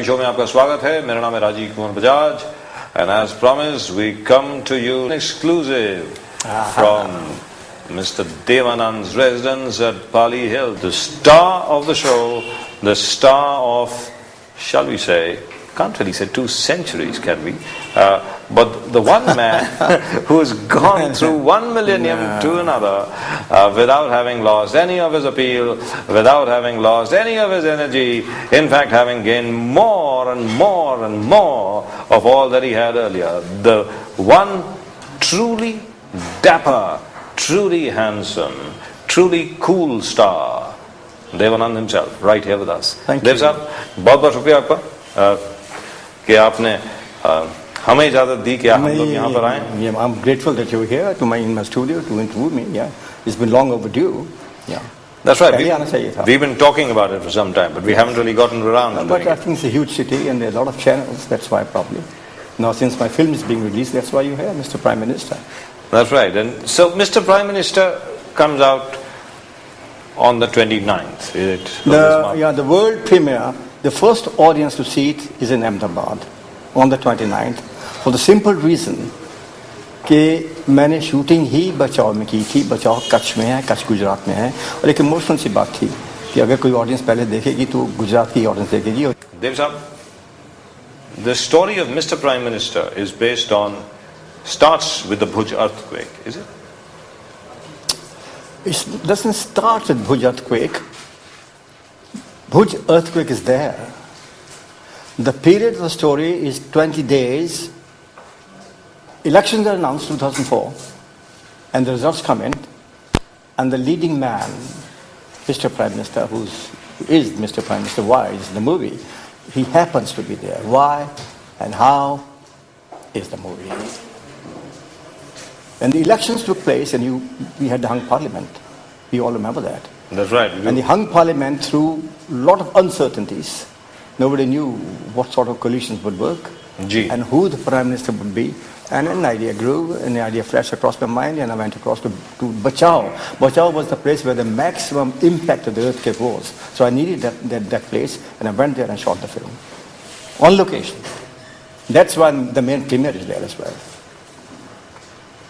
Punjabi show में आपका स्वागत है। मेरा नाम है Rajiv Kumar Bajaj and as promised we come to you exclusive from Mr. Devanand's residence at Pali Hill, the star of the show, the star of, shall we say, can't really say 2 centuries, can we? But the one man who has gone through 1 millennium to another without having lost any of his appeal, without having lost any of his energy, in fact having gained more and more and more of all that he had earlier. The one truly dapper, truly handsome, truly cool star, Devanand himself, right here with us. Thank you. Dev साहब, बहुत-बहुत शुक्रिया आपका कि आपने हमें इजाजत दी कि हम लोग यहाँ पर आए. I'm grateful that you were here in my studio to interview me. Yeah, it's been long overdue. Yeah, that's right. We've been talking about it for some time, but we haven't really gotten around to But doing I think it's a huge city and there are a lot of channels. That's why probably. Now, since my film is being released, that's why you're here, Mr. Prime Minister. That's right. And so, Mr. Prime Minister comes out on the 29th. Is it? The world premiere. The first audience to see it is in Ahmedabad on the 29th for the simple reason कि मैंने shooting ही बचाओ में की थी. बचाओ कच्छ में है, कच्छ गुजरात में है, और एक इमोशनल सी बात थी कि अगर कोई ऑडियंस पहले देखेगी तो गुजरात की ऑडियंस देखेगी. देव साहब, the story of Mr. Prime Minister is based on, starts with the Bhuj earthquake, is it? It doesn't start with Bhuj earthquake. Bhuj earthquake is there. The period of the story is 20 days. Elections are announced 2004 and the results come in and the leading man, Mr. Prime Minister, who is Mr. Prime Minister, why is in the movie, he happens to be there. Why and how is the movie. When the elections took place and we had the hung parliament, we all remember that. That's right. And the hung parliament threw a lot of uncertainties. Nobody knew what sort of coalitions would work and who the Prime Minister would be. And an idea grew, and the idea flashed across my mind, and I went across to Bachao. Bachao was the place where the maximum impact of the earthquake was. So I needed that place, and I went there and shot the film. On location. That's why the main premiere is there as well.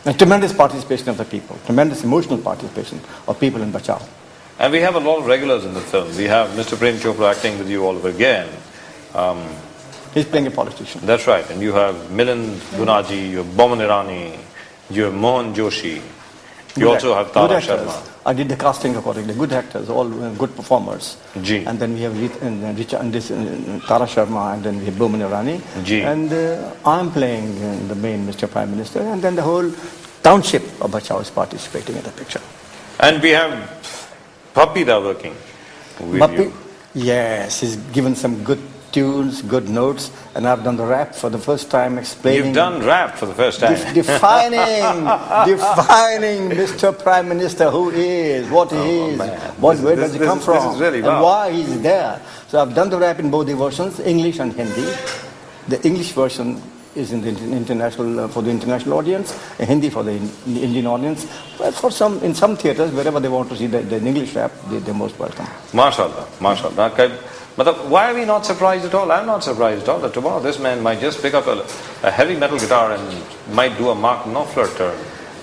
And tremendous participation of the people, tremendous emotional participation of people in Bachao. And we have a lot of regulars in the film. We have Mr. Prem Chopra acting with you all over again. He's playing a politician. That's right. And you have Milind Gunaji, you have Boman Irani, you have Mohan Joshi. You also have Tara Sharma. I did the casting accordingly. Good actors, all good performers. And then we have Tara Sharma, and then we have Boman Irani. And I'm playing the main Mr. Prime Minister. And then the whole township of Bachao is participating in the picture. And we have Papi Da working with you. Yes, he's given some good tunes, good notes, and I've done the rap for the first time, explaining. You've done rap for the first time. Defining Mr. Prime Minister, who he is, what he is, where does he come from, really and why he's there. So I've done the rap in both the versions, English and Hindi. The English version is in the international for the international audience, and Hindi for the Indian audience. But in some theatres, wherever they want to see the English rap, they're most welcome. MashaAllah, MashaAllah. But why are we not surprised at all? I'm not surprised at all that tomorrow this man might just pick up a heavy metal guitar and might do a Mark Knopfler turn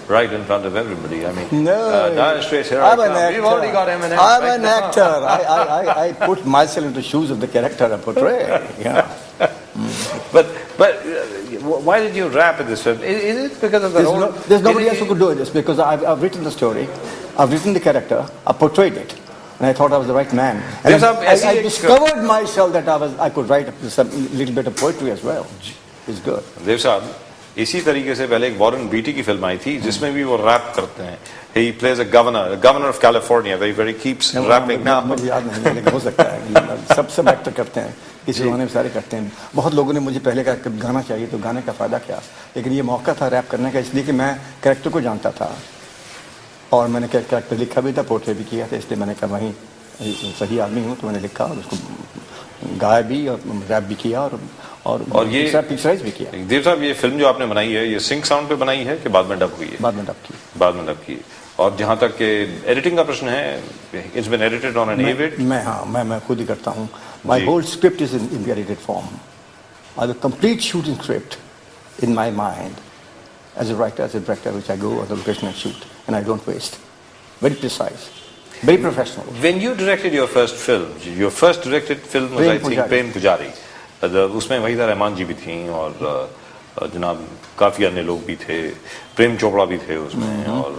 right in front of everybody. I mean, Dire Straits, here I'm an actor. We've already got Eminem. I'm an actor. I put myself into the shoes of the character I portray. Yeah. But why did you rap in this film? Is it because of the there's nobody else who could do this, because I've written the story, I've written the character, I portrayed it, and I thought I was the right man. And I discovered myself that I could write a little bit of poetry as well. It's good. Dev Saab, इसी तरीके से पहले एक Warren BT की film आई थी जिसमें भी वो रैप करते हैं. He plays a governor of California, where he keeps rapping. मुझे याद नहीं, लेकिन हो सकता है. सब एक्टर करते हैं. किसी गाने में सारे करते हैं. बहुत लोगों ने मुझे पहले कहा गाना चाहिए, तो गाने का फायदा क्या. लेकिन ये मौका था रैप करने का, इसलिए कि मैं कैरेक्टर को जानता था और मैंने कैरेक्टर लिखा भी था, पोर्ट्रेट भी किया था, इसलिए मैंने कहा वहीं सही आदमी हूँ, तो मैंने लिखा और उसको गाया भी और रैप भी किया और ये पिक्चराइज भी किया. देव साहब, ये फिल्म जो आपने बनाई है, ये सिंक साउंड पे बनाई है कि बाद में डब हुई है? बाद में डब की. और जहाँ तक के एडिटिंग का प्रश्न है, it's been edited on an Avid. मैं खुद ही करता हूँ. My whole script is in the edited form. I have a complete shooting script in my mind as a writer, as a director, which I go on the location and shoot, and I don't waste. Very precise, very professional. When you directed your first directed film was, I think, Prem Pujari. उसमें वहीदा रहमान जी भी थी और जनाब काफी अन्य लोग भी थे, प्रेम चोपड़ा भी थे उसमें, और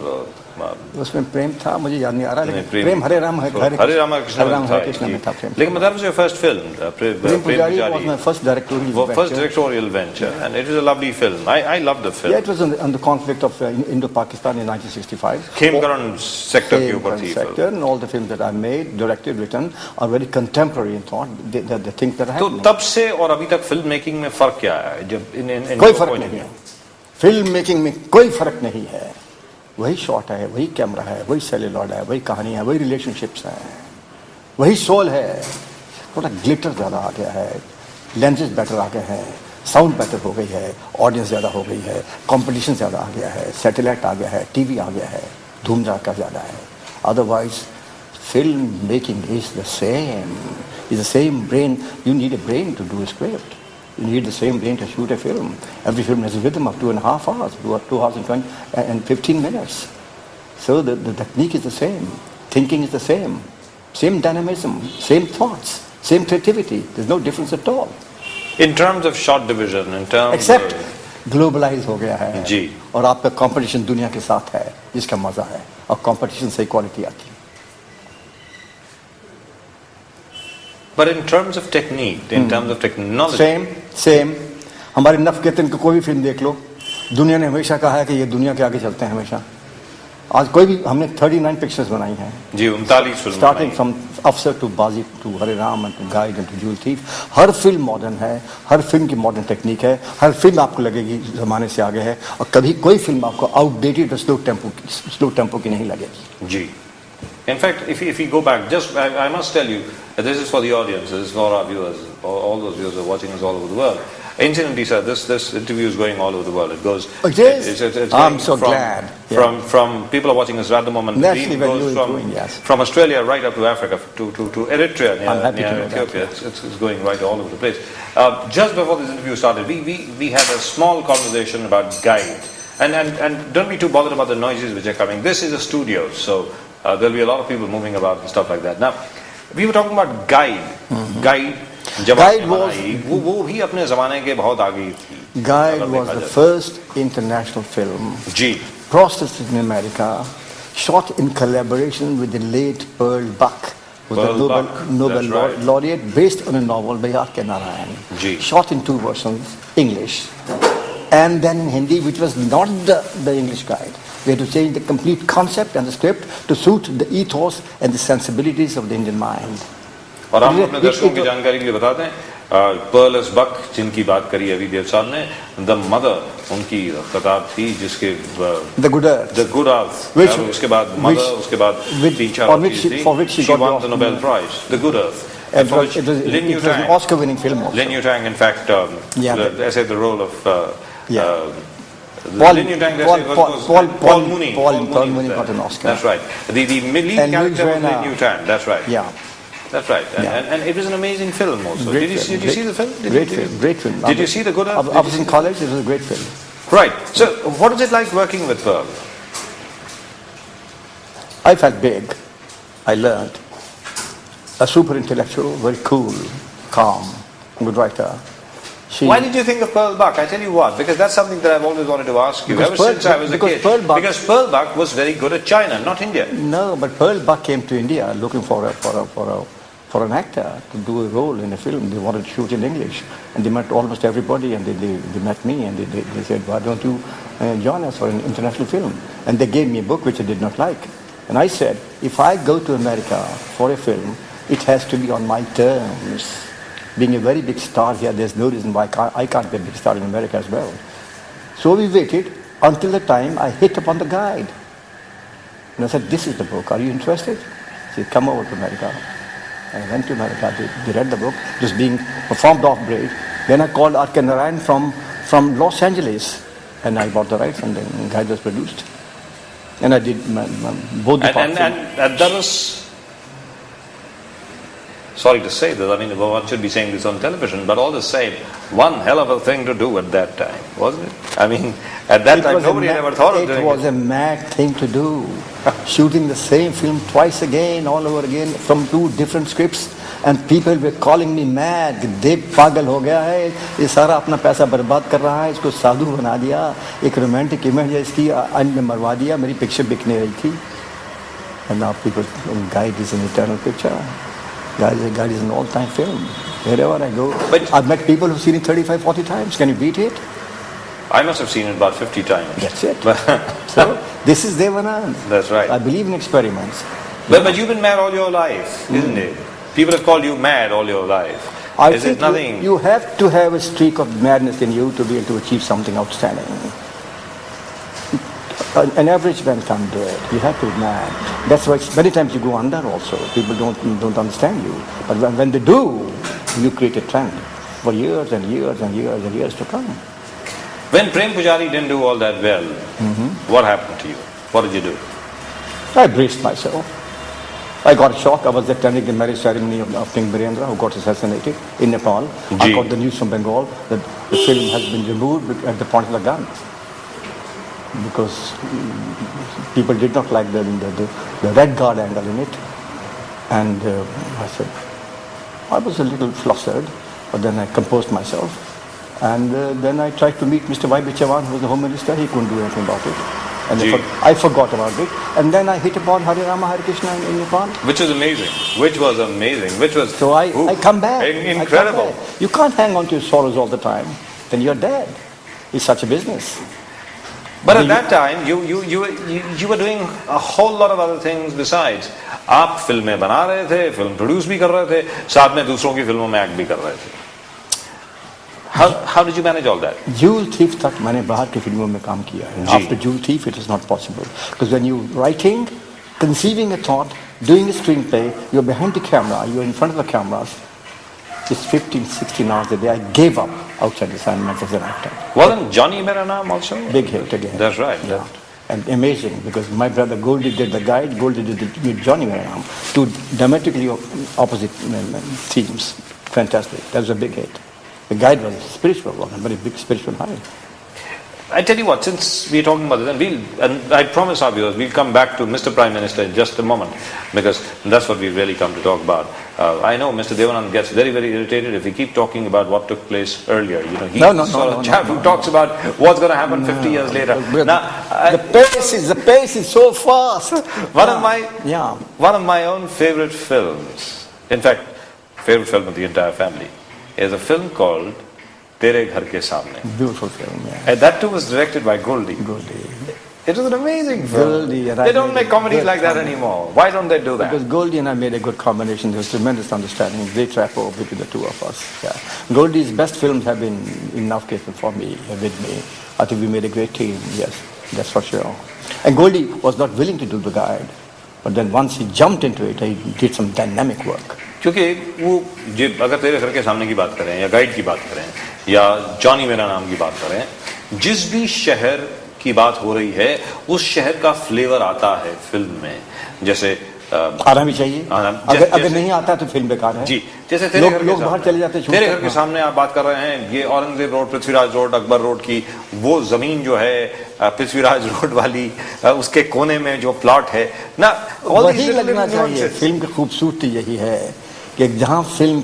उसमें प्रेम था, मुझे याद नहीं आ रहा, लेकिन प्रेम हरे राम कृष्ण में था प्रेम. लेकिन that was your first film, Prem Pujari was my first directorial venture, and it was a lovely film. I loved the film. Yeah, it was on the conflict of Indo-Pakistan in 1965. Khemkaran sector के ऊपर थी sector, and all the films that I made, directed, written are very contemporary in thought. The things that are happening. तो तब से और अभी तक film making में फर्क क्या है? जब कोई फर्क नहीं है. फिल्म मेकिंग में कोई फर्क नहीं है. वही शॉट है, वही कैमरा है, वही सेल्यूलॉइड है, वही कहानी है, वही रिलेशनशिप्स हैं, वही सोल है. थोड़ा ग्लिटर ज़्यादा आ गया है, लेंसेज बेटर आ गए हैं, साउंड बेटर हो गई है, ऑडियंस ज़्यादा हो गई है, कंपटीशन ज़्यादा आ गया है, सैटेलाइट आ गया है, टीवी आ गया है, धूम धड़ाका ज़्यादा है. Otherwise film making is the same brain. You need a brain to do a script. You need the same brain to shoot a film. Every film has a rhythm of 2.5 hours, 2 hours and 15 minutes. So the technique is the same. Thinking is the same. Same dynamism, same thoughts, same creativity. There's no difference at all. In terms of shot division, in terms Except globalize हो गया है. जी. और आपका competition दुनिया के साथ है, जिसका मजा है. और competition से quality आती है. But in terms of technique, in terms of technology, same. हमारे नफ के को कोई भी फिल्म देख लो, दुनिया ने हमेशा कहा है कि ये दुनिया के आगे चलते हैं हमेशा. आज कोई भी हमने 39 पिक्चर्स बनाई हैं. जी, 39 film. Starting from Afsar to Baazi to Hare Rama and to Guide and to Jewel Thief. हर फिल्म मॉडर्न है, हर फिल्म की मॉडर्न टेक्निक है, हर फिल्म आपको लगेगी जमाने से आगे है, और कभी कोई फिल्म आपको आउटडेटेड स्लो टेम्पो की नहीं लगेगी. जी. In fact, if you go back, I must tell you, this is for the audience, this is for our viewers, all those viewers who are watching us all over the world. Incidentally, sir, this interview is going all over the world. It goes. It's I'm so glad. From people are watching us at the moment. Naturally, goes from Australia right up to Africa to Eritrea near Ethiopia. That. It's going right all over the place. Just before this interview started, we had a small conversation about guide, and don't be too bothered about the noises which are coming. This is a studio, so. There'll be a lot of people moving about and stuff like that. Now, we were talking about Guide. Guide was वो भी अपने ज़माने के बहुत आगे थी. Guide was the first international film. Ji. Processed in America, shot in collaboration with the late Pearl Buck, who was the Nobel laureate, based on a novel by R.K. Narayan. Ji. Shot in 2 versions, English, and then in Hindi, which was not the English Guide. We had to change the complete concept and the script to suit the ethos and the sensibilities of the Indian mind. और हम अपने दर्शकों की जानकारी के लिए बता दें, Pearl Buck जिनकी बात करी अभी देव साहब ने, The Mother उनकी किताब थी जिसके The Good Earth, उसके बाद Mother, उसके बाद 3-4 चीज़ थी. For which she won the Nobel Prize. The Good Earth. It was an Oscar-winning film. Also. Lin Yutang, in fact, essayed the role of. Paul Mooney got an Oscar. That's right. The lead character was Lin Yutang. That's right. Yeah. That's right. And it was an amazing film also. Did you see the film? Great film. Did you see The Good Earth? I was in college. It was a great film. Right. So, what is it like working with Pearl? I felt big. I learned. A super intellectual, very cool, calm, good writer. Why did you think of Pearl Buck? I tell you what, because that's something that I've always wanted to ask you ever since I was a kid. Because Pearl Buck was very good at China, not India. No, but Pearl Buck came to India looking for an actor to do a role in a film. They wanted to shoot in English, and they met almost everybody, and they met me, and they said, "Why don't you join us for an international film?" And they gave me a book which I did not like, and I said, "If I go to America for a film, it has to be on my terms." Being a very big star here, there's no reason why I can't be a big star in America as well. So we waited until the time I hit upon the guide. And I said, "This is the book. Are you interested?" He said, "Come over to America." I went to America. They read the book. It was being performed off-break. Then I called R.K. Narayan from Los Angeles. And I bought the rights, and then the guide was produced. And I did both the parts. And that was... sorry to say this, I mean, one should be saying this on television, but all the same, one hell of a thing to do at that time, wasn't it? I mean, at that time, nobody had ever thought of doing it. It was a mad thing to do. Shooting the same film twice again, all over again, from 2 different scripts. And people were calling me mad. देव पागल हो गया है, ये सारा अपना पैसा बर्बाद कर रहा है, इसको साधु बना दिया, एक रोमांटिक इमेज है इसकी, अंत में मरवा दिया, मेरी पिक्चर बिकने रही थी. And now people, Guide is an eternal picture. Guide is an all-time film. Wherever I go, but I've met people who've seen it 35, 40 times. Can you beat it? I must have seen it about 50 times. That's it. So, this is Devanand. That's right. I believe in experiments. But you've been mad all your life, isn't it? People have called you mad all your life. I Is think it nothing? you have to have a streak of madness in you to be able to achieve something outstanding. An average man can't do it. You have to be mad. That's why many times you go under also. People don't understand you. But when they do, you create a trend for years and years and years and years to come. When Prem Pujari didn't do all that well, what happened to you? What did you do? I braced myself. I got a shock. I was attending the marriage ceremony of King Birendra, who got assassinated in Nepal. I got the news from Bengal that the film has been removed at the point of the gun. Because people did not like the Red Guard angle in it. And I said, I was a little flustered, but then I composed myself. And then I tried to meet Mr. Y.B. Chavan, who was the Home Minister. He couldn't do anything about it. And I forgot about it. And then I hit upon Hare Rama Hare Krishna in Nepal. Which was amazing. So I come back. Incredible. Come back. You can't hang on to your sorrows all the time. Then you're dead. It's such a business. But at that time, you were doing a whole lot of other things besides. आप फिल्में बना रहे थे, film produce भी कर रहे थे, साथ में दूसरों की फिल्मों में एक्ट भी कर रहे थे. How did you manage all that? Jewel Thief तक मैंने बाहर की फिल्मों में काम किया है. After Jewel Thief, it is not possible. Because when you're writing, conceiving a thought, doing a screenplay, you're behind the camera, you're in front of the cameras. It's 15, 16 hours a day. I gave up outside assignments as an actor. Wasn't Johnny Mera Naam also? Big hit again. That's right. Yeah. And amazing, because my brother Goldie did the Guide, Goldie did Johnny Mera Naam. 2 diametrically opposite themes. Fantastic. That was a big hit. The Guide was a spiritual one, a very big spiritual high. I tell you what, since we're talking about this, and I promise our viewers, we'll come back to Mr. Prime Minister in just a moment, because that's what we've really come to talk about. I know Mr. Devanand gets very, very irritated if we keep talking about what took place earlier. You know, he's the sort of chap who talks about what's going to happen 50 years later. Now, the pace is so fast. One of my own favorite films, in fact, favorite film of the entire family, is a film called Tere Ghar Ke Samne. Beautiful film, yeah. And that too was directed by Goldie. It was an amazing film. They don't make comedies like that anymore. Why don't they do that? Because Goldie and I made a good combination. There was tremendous understanding, great rapport between the two of us. Yeah. Goldie's best films have been enough cases for me, with me. I think we made a great team, yes, that's for sure. And Goldie was not willing to do the Guide. But then once he jumped into it, he did some dynamic work. क्योंकि वो अगर तेरे घर के सामने की बात करें या गाइड की बात करें या जॉनी मेरा नाम की बात करें, जिस भी शहर की बात हो रही है उस शहर का फ्लेवर आता है फिल्म में. जैसे आना भी चाहिए. अगर नहीं आता तो फिल्म बेकार है. जी, जैसे लोग बाहर चले जाते हैं. तेरे घर के सामने आप बात कर रहे हैं, ये Aurangzeb road, Prithviraj road, Akbar road की वो जमीन जो है पृथ्वीराज रोड वाली, उसके कोने में जो प्लॉट है ना, वही लगना चाहिए. फिल्म की खूबसूरती यही है कि जहाँ फिल्म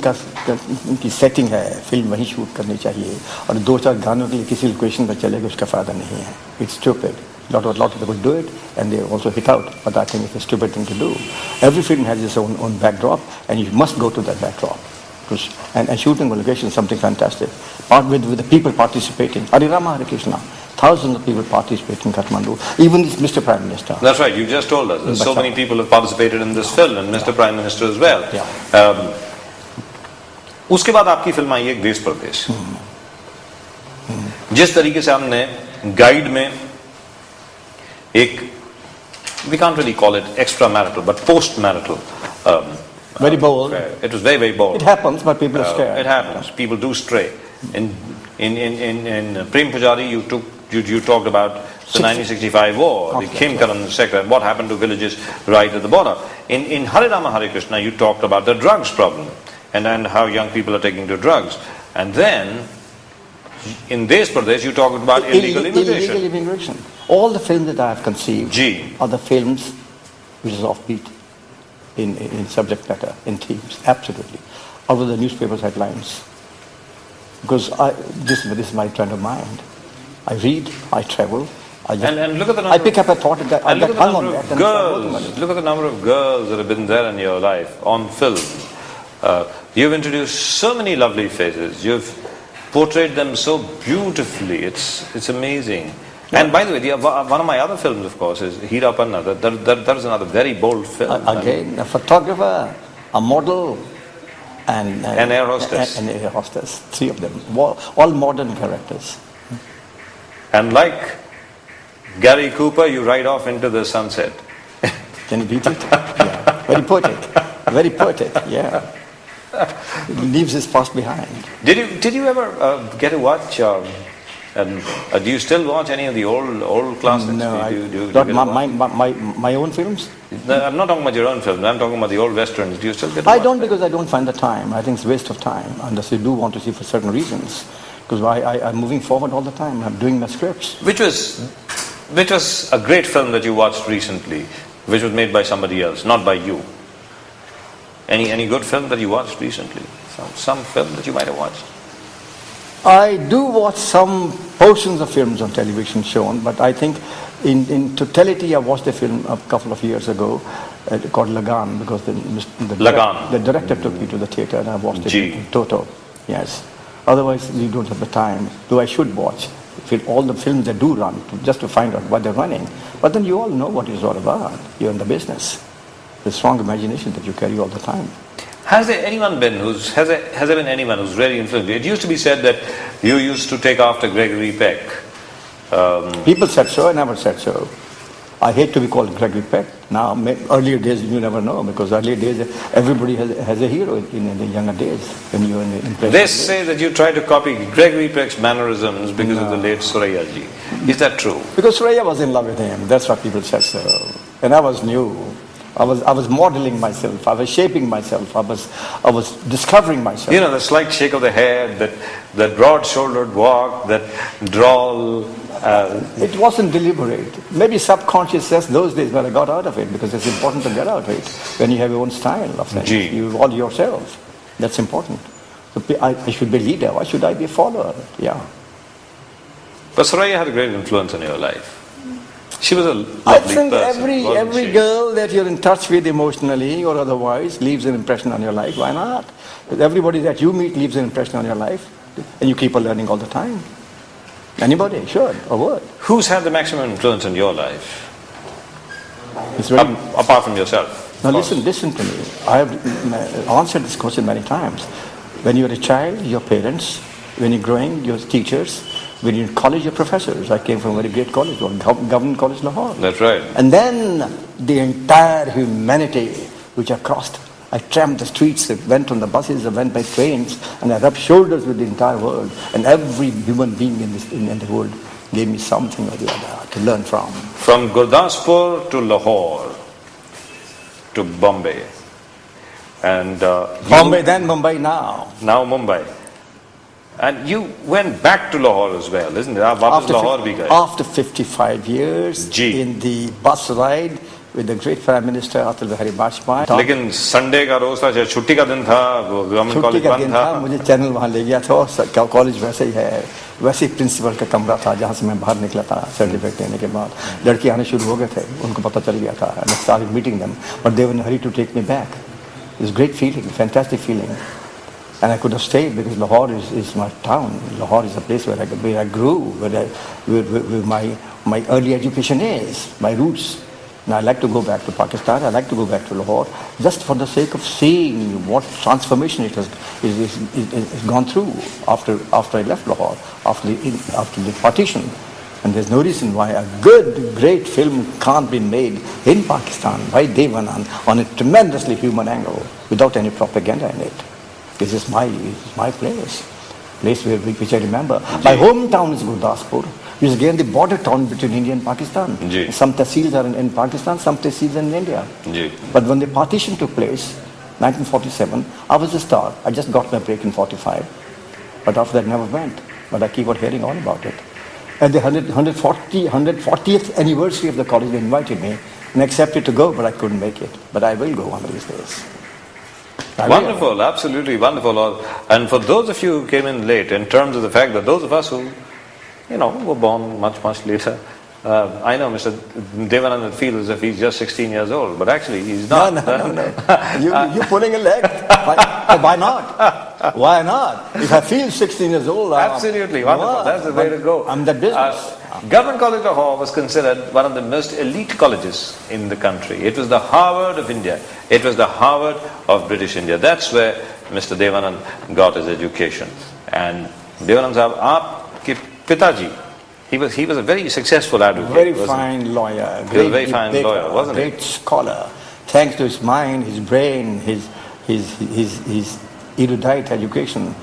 की सेटिंग है, फिल्म वहीं शूट करनी चाहिए. और 2-4 गानों के लिए किसी लोकेशन पर चलेगा उसका फायदा नहीं है. It's stupid. lot of people do it and they also hit out, but I think it's a stupid thing to do. Every film has its own backdrop and you must go to that backdrop. And shooting on location is something fantastic. With the people participating. Hare Rama Hare Krishna. Thousands of people participate in Kathmandu. Even this Mr. Prime Minister. That's right, you just told us. There's so many people have participated in this film and Mr. Prime Minister as well. उसके बाद आपकी film आई है देश परदेश. जिस तरीके से हमने गाइड में एक, we can't really call it extramarital, but post-marital. Very bold. It was very, very bold. It happens, but people are scared. It happens. People do stray. In Prem Pujari, you talked about the 1965 war, the Kim Karan sector, and what happened to villages right at the border. In Hare Rama Hare Krishna, you talked about the drugs problem. and how young people are taking to drugs. And then, in Desh Pradesh, you talked about illegal immigration. Illegal immigration. All the films that I have conceived are the films which is offbeat in subject matter, in themes, absolutely. Out of the newspapers headlines. Because this is my trend of mind. I read, I travel, and look at the number I pick up a thought that I get hung on that. Look at the number of girls that have been there in your life on film. You've introduced so many lovely faces. You've portrayed them so beautifully. It's amazing. Yeah. And by the way, one of my other films, of course, is Hira Panna. That is another very bold film. Again, a photographer, a model, and air hostess. And air hostess. Three of them. All modern characters. And like Gary Cooper, you ride off into the sunset. Can you beat it? Yeah. Very poetic. Very poetic, yeah. It leaves his past behind. Did you ever get to watch? Do you still watch any of the old classics? No, not my own films. No, I'm not talking about your own films. I'm talking about the old westerns. Do you still get to watch? I don't, because I don't find the time. I think it's a waste of time, unless you do want to see for certain reasons. Because I'm moving forward all the time. I'm doing my scripts. Which was a great film that you watched recently, which was made by somebody else, not by you? Any good film that you watched recently? Some film that you might have watched? I do watch some portions of films on television shown, but I think in totality I watched a film a couple of years ago called Lagan, because the director took me to the theatre and I watched it in toto. Yes. Otherwise you don't have the time, though I should watch all the films that do run just to find out what they're running. But then you all know what it's all about. You're in the business. The strong imagination that you carry all the time. Has there been anyone who's really influenced you? It used to be said that you used to take after Gregory Peck. People said so, I never said so. I hate to be called Gregory Peck. Now, earlier days you never know, because earlier days everybody has a hero in the younger days when you're in the impression. They say that you try to copy Gregory Peck's mannerisms because of the late Suraiya ji. Is that true? Because Suraiya was in love with him. That's why people said so. And I was new. I was modeling myself. I was shaping myself. I was discovering myself. You know, the slight shake of the head, that broad-shouldered walk, that drawl. It wasn't deliberate. Maybe subconsciousness those days, but I got out of it, because it's important to get out of it when you have your own style of things. You all yourself. That's important. So I should be a leader. Why should I be a follower? Yeah. But Suraiya had a great influence on your life. She was a lovely person. I think every girl that you're in touch with emotionally or otherwise leaves an impression on your life. Why not? Because everybody that you meet leaves an impression on your life, and you keep on learning all the time. Anybody should or would. Who's had the maximum influence on your life? Apart from yourself. Now listen to me. I have answered this question many times. When you're a child, your parents. When you're growing, your teachers. When you're in college, your professors. I came from a very great college, Government College Lahore. That's right. And then the entire humanity which I crossed. I tramped the streets, I went on the buses, I went by trains, and I rubbed shoulders with the entire world. And every human being in the world gave me something or the other to learn from. From Gurdaspur to Lahore to Bombay. And Bombay then, Mumbai now. Now Mumbai. And you went back to Lahore as well, isn't it? After 55 years in the bus ride with the great Prime Minister Atal Bihari Vajpayee. लेकिन Sunday का रोज था, छुट्टी का दिन था, government college बंद था. मुझे चैनल वहाँ ले गया था और कॉलेज वैसे ही है, वैसे ही प्रिंसिपल का कमरा था जहाँ से मैं बाहर निकला था सर्टिफिकेट लेने के बाद. लड़के आने शुरू हो गए थे, उनको पता चल गया था. I started meeting them, but they were in a hurry to take me back. It was a great feeling, fantastic feeling. And I could have stayed because Lahore is my town. Lahore is a place where I grew, where my early education is, my roots. Now I like to go back to Pakistan. I like to go back to Lahore, just for the sake of seeing what transformation it has gone through after I left Lahore, after the partition. And there's no reason why a good, great film can't be made in Pakistan by Dev Anand on a tremendously human angle without any propaganda in it. This is my place which I remember. My hometown is Gurdaspur, which is again the border town between India and Pakistan. Some tehsils are in Pakistan, some tehsils are in India. But when the partition took place, 1947. I was a star. I just got my break in 45. But after that, never went. But I keep on hearing all about it. At the 140th anniversary of the college, they invited me and accepted to go, but I couldn't make it. But I will go one of these days. Wonderful, absolutely wonderful. And for those of you who came in late, in terms of the fact that those of us who, were born much, much later, I know Mr. Devanand feels as if he's just 16 years old, but actually he's not. No. You're pulling a leg. Why not? Why not? If I feel 16 years old, absolutely wonderful. That's the way to go. I'm that business. Government College Lahore was considered one of the most elite colleges in the country. It was the Harvard of India. It was the Harvard of British India. That's where Mr. Devanand got his education. And Devanand Sahab, aapke pitaji, he was a very successful advocate. Very fine lawyer. He was a very fine lawyer, wasn't he? Great scholar. Thanks to his mind, his brain, his erudite education.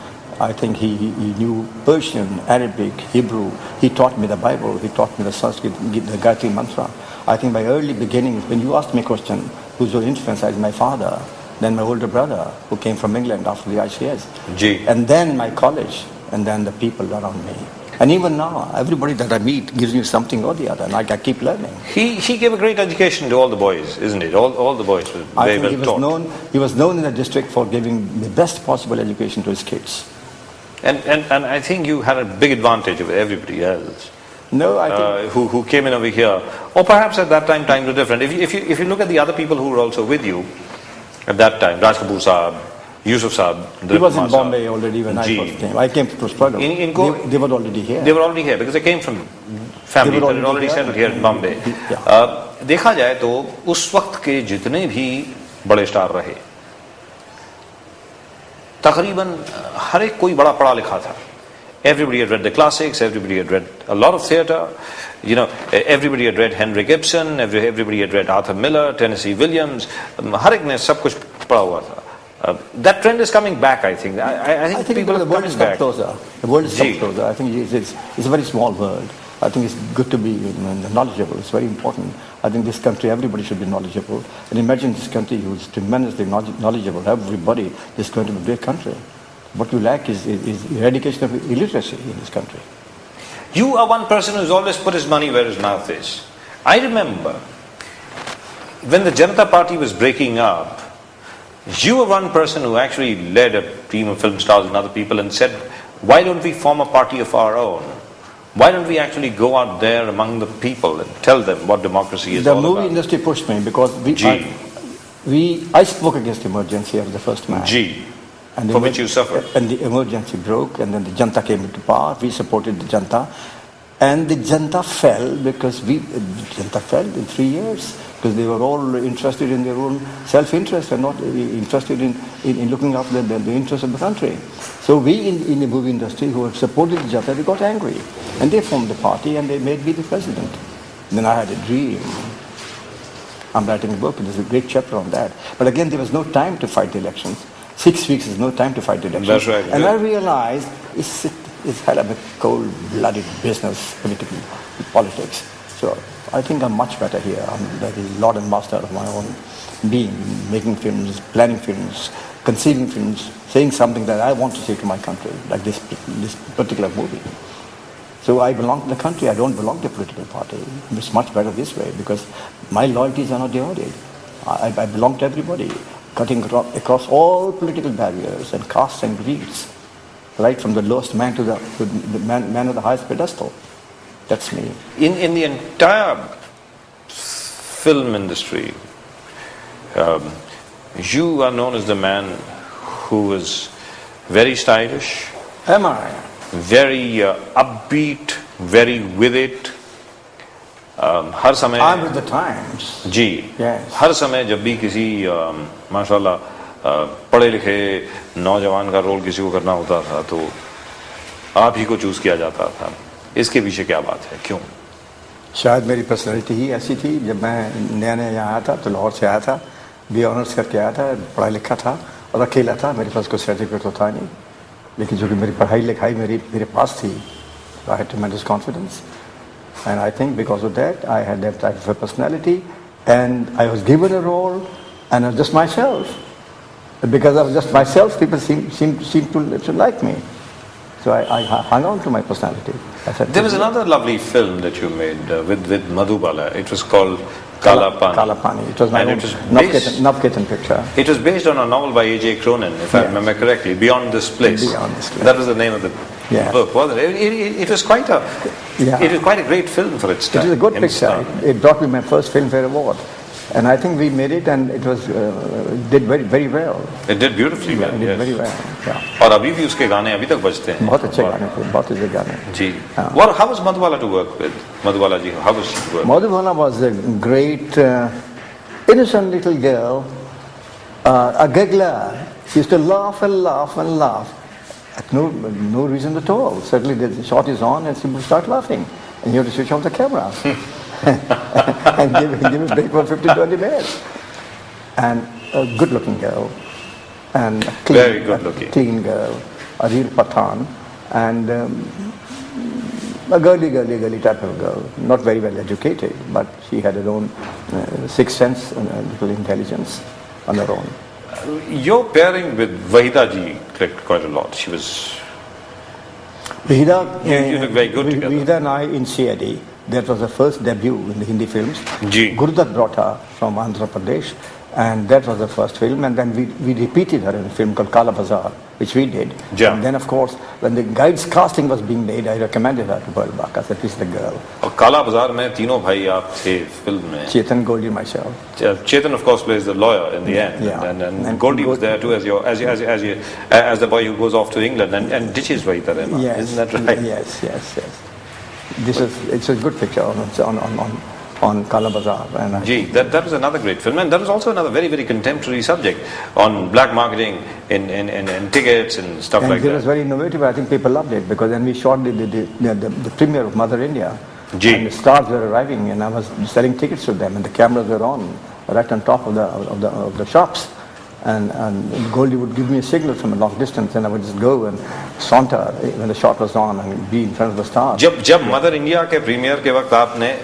I think he knew Persian, Arabic, Hebrew. He taught me the Bible. He taught me the Sanskrit, the Gayatri mantra. I think by early beginnings, when you asked me a question, who's your influence? I was my father, then my older brother, who came from England after the ICS. And then my college, and then the people around me. And even now, everybody that I meet gives me something or the other, and I keep learning. He gave a great education to all the boys, isn't it? All the boys were very well taught. He was known in the district for giving the best possible education to his kids. And I think you had a big advantage over everybody else. No, I think who came in over here, or perhaps at that time times were different. If you look at the other people who were also with you at that time, Raj Kapoor Saab, Yusuf Saab, he was in Bombay already when I first came. I came to struggle. They were already here. They were already here because they came from families that had already settled here in Bombay. देखा जाए तो उस वक्त के जितने भी बड़े star रहे, तकरीबन हर एक कोई बड़ा पढ़ा लिखा था. Everybody had read the classics, everybody had read a lot of theatre, everybody had read Henrik Ibsen, everybody had read Arthur Miller, Tennessee Williams, हर एक ने सब कुछ पढ़ा हुआ था. That trend is coming back, I think. I think people the world is coming closer. The world is coming closer. I think it's a very small world. I think it's good to be knowledgeable. It's very important. I think this country, everybody should be knowledgeable. And imagine this country who's tremendously knowledgeable. Everybody is going to be a great country. What you lack is eradication of illiteracy in this country. You are one person who's always put his money where his mouth is. I remember when the Janata Party was breaking up, you were one person who actually led a team of film stars and other people and said, why don't we form a party of our own? Why don't we actually go out there among the people and tell them what democracy is all about? The movie industry pushed me because I spoke against emergency as the first man. And for which you suffered. And the emergency broke, and then the Janta came into power. We supported the Janta. And the Janta fell because Janta fell in 3 years because they were all interested in their own self-interest and not interested in looking after the interests of the country. So we in the movie industry who had supported the Janta, they got angry. And they formed the party and they made me the president. And then I had a dream. I'm writing a book and there's a great chapter on that. But again, there was no time to fight the elections. 6 weeks is no time to fight the elections. That's right. And I realized it's hell of a cold-blooded business, politics. So I think I'm much better here. I'm the lord and master of my own being, making films, planning films, conceiving films, saying something that I want to say to my country, like this particular movie. So I belong to the country. I don't belong to a political party. It's much better this way because my loyalties are not divided. I belong to everybody, cutting across all political barriers and castes and creeds, right from the lowest man to the man of the highest pedestal. That's me. In the entire film industry, you are known as the man who is very stylish. Am I? Very upbeat, very with it. हर समय I'm with the times. Ji Yes. हर समय जब भी किसी माशाल्लाह पढ़े लिखे नौजवान का रोल किसी को करना होता था तो आप ही को चूज किया जाता था. इसके पीछे क्या बात है, क्यों? शायद मेरी पर्सनैलिटी ही ऐसी थी. जब मैं नया यहाँ आया था तो लाहौर से आया था, बी ऑनर्स करके आया था, पढ़ा लिखा था और अकेला था. मेरे पास कोई सर्टिफिकेट तो था नहीं, लेकिन जो कि मेरी पढ़ाई लिखाई मेरे पास थी. I had tremendous confidence. And I think because of that, I had that type of a personality and I was given a role and I was just myself. Because I was just myself, people seemed to like me. So I hung on to my personality. There was another lovely film that you made with Madhubala. It was called Kala Pani. Kala Pani. It was my own Navketan picture. It was based on a novel by A.J. Cronin, if I remember correctly, Beyond This Place. Beyond This Place. That was the name of the book, wasn't it? It was quite a great film for its time. It was a good picture. It brought me my first Filmfare Award. And I think we made it, and it was did very, very well. It did beautifully well. It did very well. Yeah. और अभी भी उसके गाने अभी तक बजते हैं. बहुत अच्छे गाने थे, बहुत अच्छे गाने. जी. What? How was Madhubala to work with? Madhubala ji, how was she to work? Madhubala was a great, innocent little girl, a giggler. She used to laugh and laugh and laugh. At no reason at all. Suddenly the shot is on, and she would start laughing, and you have to switch off the camera. And give a break for 15-20 minutes. And a good-looking girl, and a clean, very good-looking, clean girl, a real Pathan, and a girly type of girl. Not very well educated, but she had her own sixth sense and a little intelligence on her own. Your pairing with Wahida ji clicked quite a lot. She was. Wahida, you look very good together. Wahida and I in CID. That was the first debut in the Hindi films. Gurudat brought her from Andhra Pradesh, and that was the first film. And then we repeated her in a film called Kala Bazaar, which we did. Yeah. And then, of course, when the guide's casting was being made, I recommended her to Pearl Buck. I said, this is the girl. और Kala Bazaar में तीनों भाई आप थे film में. Chetan, Goldie, myself. Chetan, of course, plays the lawyer in the end, yeah. and Goldie was there too as the boy who goes off to England and ditches Wahida Rehman. Yes. Isn't that right? Yes. It's a good picture on Kala Bazaar. And that was another great film, and that was also another very, very contemporary subject on black marketing in tickets and stuff like that. It was very innovative. I think people loved it, because then we shot the premiere of Mother India, and the stars were arriving, and I was selling tickets to them, and the cameras were on right on top of the shops. And Goldie would give me a signal from a long distance, and I would just go and saunter when the shot was on and be in front of the stars. जब Mother India के premiere के वक्त आपने,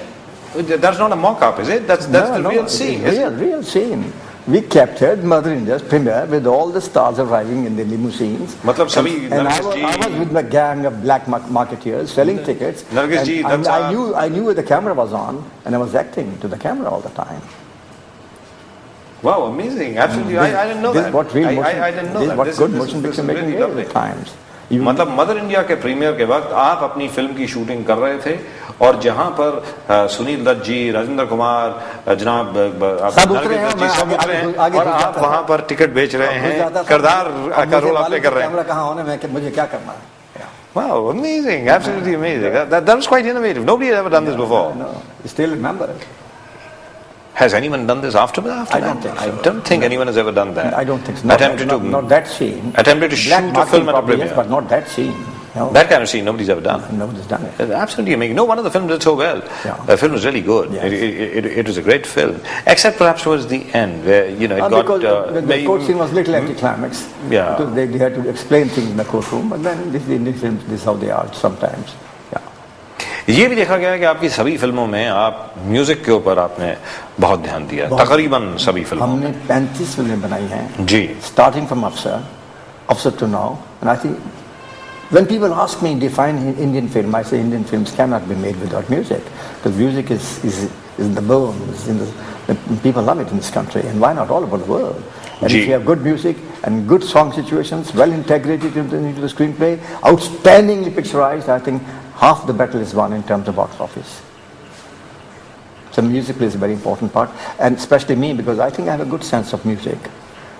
that's not a mock-up, is it? That's the real scene. Real scene. We captured Mother India's premiere with all the stars arriving in the limousines. मतलब सभी and I was with my gang of black marketeers selling tickets. And I knew where the camera was on, and I was acting to the camera all the time. Wow, amazing! Absolutely, I didn't know that. I didn't know that. What good motion picture making is at times. मतलब mother India के premiere के वक्त आप अपनी film की shooting कर रहे थे, और जहां पर सुनील दत्त जी, राजेंद्र कुमार, जनाब सब उतरे हैं, और आप वहां पर टिकट बेच रहे हैं, किरदार का रोल आप प्ले कर रहे हैं. कैमरा कहां होने में मुझे क्या करना है? Wow, amazing! Absolutely amazing. That was quite innovative. Nobody had ever done this before. No, still remember it. Has anyone done this after that? I don't think so. I don't think anyone has ever done that. I don't think so. Not that scene. Attempted to shoot a film at a premiere. Yes, but not that scene. No. That kind of scene nobody's ever done. Nobody's done it. It's absolutely amazing. No wonder the film did so well. Yeah. The film was really good. Yes. It was a great film, except perhaps towards the end, where it got. Because the court scene was little anticlimax. Yeah. Because they had to explain things in the courtroom, but then this is how they are sometimes. ये भी देखा गया है कि आपकी सभी फिल्मों में आप म्यूजिक के ऊपर आपने बहुत ध्यान दिया, तकरीबन सभी फिल्मों में. हमने 35 फिल्में बनाई हैं जी, starting from Afsar to now, and I think when people ask me define Indian film, I say Indian films cannot be made without music, because music is in the bones, people love it in this country, and why not all over the world? And if you have good music and good song situations, well integrated into the screenplay, outstandingly picturized, I think half the battle is won in terms of box office. So music plays a very important part, and especially me, because I think I have a good sense of music.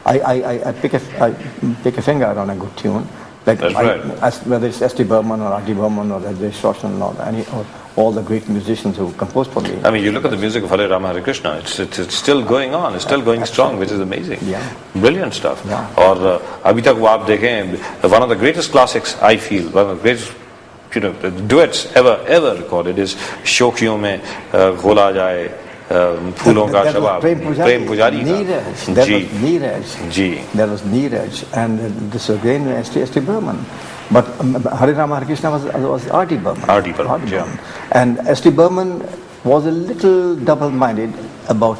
I pick a finger on a good tune, like whether it's S.T. Burman or R.D. Burman or Rajesh Roshan or all the great musicians who composed for me. I mean, you look at the music of Hare Rama Hare Krishna, it's still going on, it's still going strong, which is amazing. Yeah. Brilliant stuff. Yeah. और अभी तक वो आप देखें, one of the greatest classics, I feel, one of the greatest duets ever recorded is शोखियों में खोला जाए फूलों का शबाब, प्रेम पुजारी जी. That was Neeraj, and this was again S.T. Burman. But Hare Rama Hare Krishna was R.D. Burman. R.D. Burman, yeah. And S.T. Burman was a little double-minded about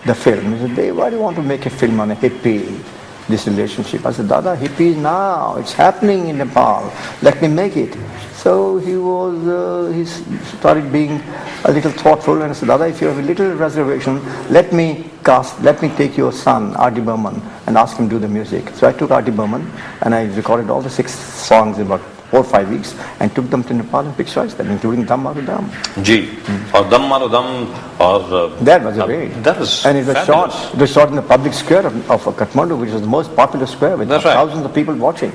the film. He said, why do you want to make a film on a hippie this relationship. I said, Dada, hippies now, it's happening in Nepal. Let me make it. So he started being a little thoughtful and said, Dada, if you have a little reservation, let me take your son, R.D. Burman, and ask him to do the music. So I took R.D. Burman and I recorded all the 6 songs in about 4 or 5 weeks and took them to Nepal and picturized them, including Dam Maro Dam. Ji, or Dam Maro Dam, or... that was a way. That was and it was fabulous. It was shot in the public square of Kathmandu, which was the most popular square with thousands of people watching.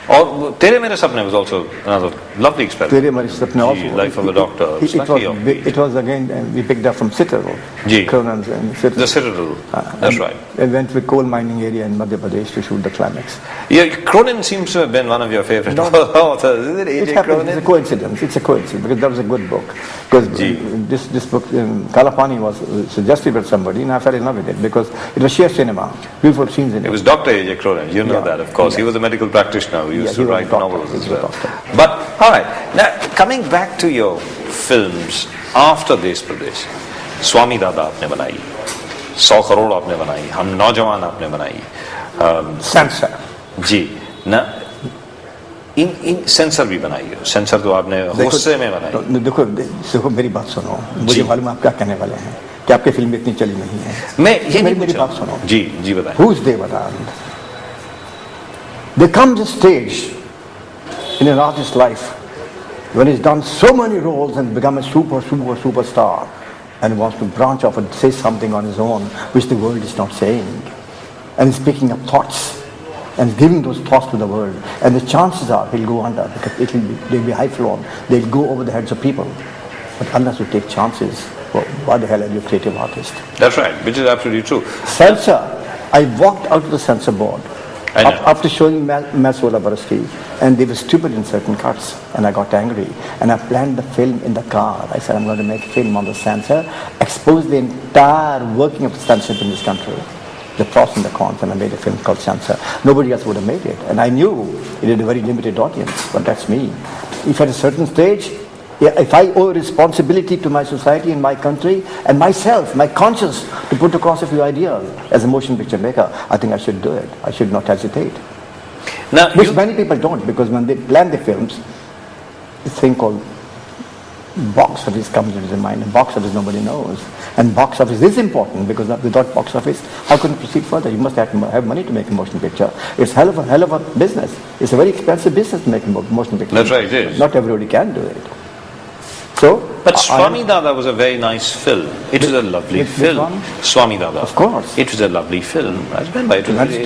Or Tere Mere Sapne was also another lovely experiment. Tere Mere Sapne also. Life of a Doctor. It was again, we picked up from Citadel. Cronon's and Citadel. The Citadel, that's right. We went to a coal mining area in Madhya Pradesh to shoot the climax. Yeah, Cronin seems to have been one of your favorite authors, isn't it? It happened, it's a coincidence. It's a coincidence because that was a good book. Because this book, Kalapani, was suggested by somebody and I fell in love with it because it was sheer cinema. Beautiful scenes in it. It was Dr. A.J. Cronin, you know that of course. He was a medical practitioner who used to write novels as well. But, alright, now coming back to your films after Desh Pradesh, Swami Dada आपने बनाई, 100 करोड़ आपने बनाई, हम नौजवान आपने बनाई, sensor जी ना इन sensor भी बनाई है, सेंसर तो आपने गुस्से में बनाई। देखो मेरी बात सुनो, मुझे मालूम आप क्या कहने वाले हैं कि आपकी फिल्म इतनी चली नहीं है। मैं ये मेरी बात सुनो। जी बताएं। Who is Devanand? There comes a stage in an artist's life when he's done so many roles and become a superstar and wants to branch off and say something on his own which the world is not saying, and he's picking up thoughts and giving those thoughts to the world, and the chances are he'll go under because they'll be high flown, they'll go over the heads of people. But unless you take chances, well, why the hell are you a creative artist? That's right, which is absolutely true. Censor, I walked out to the censor board after showing Masola Barasti, and they were stupid in certain cuts, and I got angry, and I planned the film in the car. I said, I'm going to make a film on the censor, expose the entire working of the censorship in this country, the pros and the cons, and I made a film called Censor. Nobody else would have made it, and I knew it had a very limited audience, but that's me. If at a certain stage, if I owe responsibility to my society and my country and myself, my conscience, to put across a few ideas as a motion picture maker, I think I should do it. I should not hesitate. Now, which many people don't, because when they plan the films, this thing called box office comes into their mind, and box office nobody knows. And box office is important, because without box office, how can you proceed further? You must have money to make a motion picture. It's hell of a business. It's a very expensive business to make a motion picture. That's right, it is. Not everybody can do it. But Swami Dada was a very nice film. It was a lovely film. Swami Dada. Of course. It was a lovely film. I remember it was a very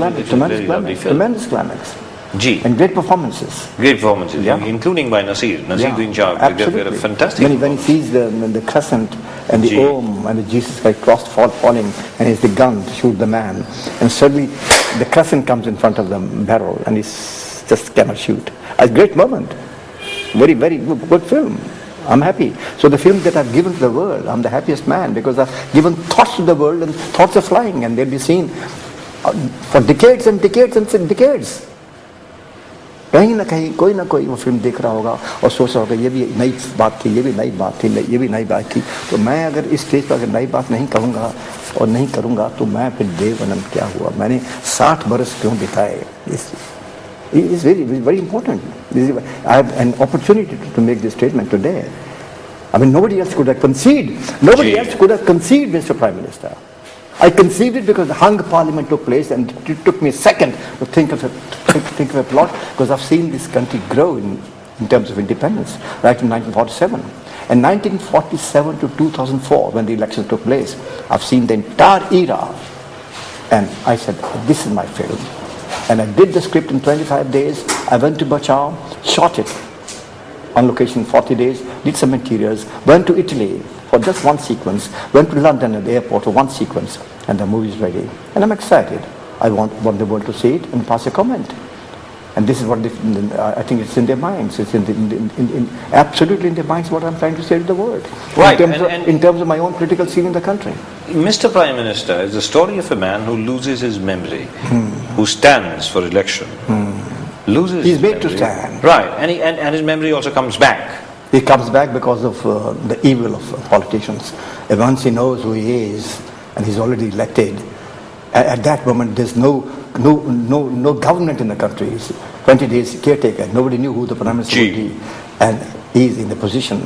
lovely film. Tremendous climax. Ji. And great performances. Great performances, including by Nasir. Nasir Shah. Absolutely. A fantastic when he sees the crescent and the Om and the Jesus Christ cross falling, and he's the gun to shoot the man, and suddenly the crescent comes in front of the barrel and he just cannot shoot. A great moment. Very, very good film. I'm happy. So the films that I've given to the world, I'm the happiest man, because I've given thoughts to the world, and thoughts are flying, and they'll be seen for decades and decades and decades. कहीं ना कहीं कोई ना कोई वो film देख रहा होगा और सोच रहा होगा ये भी नई बात थी, ये भी नई बात थी, ये भी नई बात थी. तो मैं अगर इस स्टेज पर अगर नई बात नहीं कहूँगा और नहीं करूँगा तो मैं फिर देवानंद क्या हुआ. मैंने 60 बरस क्यों बिताए. It's very important. I have an opportunity to make this statement today. I mean, nobody else could have conceived. Nobody else could have conceived, Mr. Prime Minister. I conceived it because the hung parliament took place, and it took me a second to think of a plot, because I've seen this country grow in terms of independence right in 1947. And 1947 to 2004, when the election took place, I've seen the entire era. And I said, this is my film. And I did the script in 25 days. I went to Bachao, shot it on location 40 days, did some interiors, went to Italy for just one sequence, went to London at the airport for one sequence, and the movie is ready. And I'm excited. I want the world to see it and pass a comment. And this is what I think it's in their minds. It's absolutely in their minds what I'm trying to say to the world. Right. In terms of my own political scene in the country. Mr. Prime Minister is the story of a man who loses his memory, who stands for election, loses He's made memory. To stand. Right. And his memory also comes back. He comes back because of the evil of politicians. And once he knows who he is, and he's already elected, At that moment, there's no government in the country. It's 20 days caretaker. Nobody knew who the Prime Minister would be. And he's in the position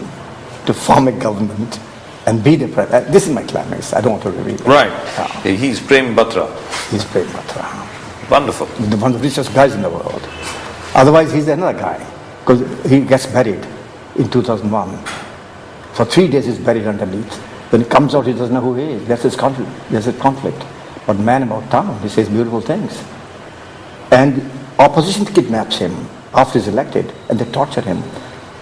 to form a government and be the Prime Minister. This is my climax. I don't want to reveal it. Right. He's Prem Batra. He's Prem Batra. Wonderful. One of the richest guys in the world. Otherwise, he's another guy. Because he gets buried in 2001. For 3 days he's buried underneath. When he comes out, he doesn't know who he is. That's his conflict. There's a conflict. But man about town, he says beautiful things. And opposition kidnaps him after he's elected, and they torture him.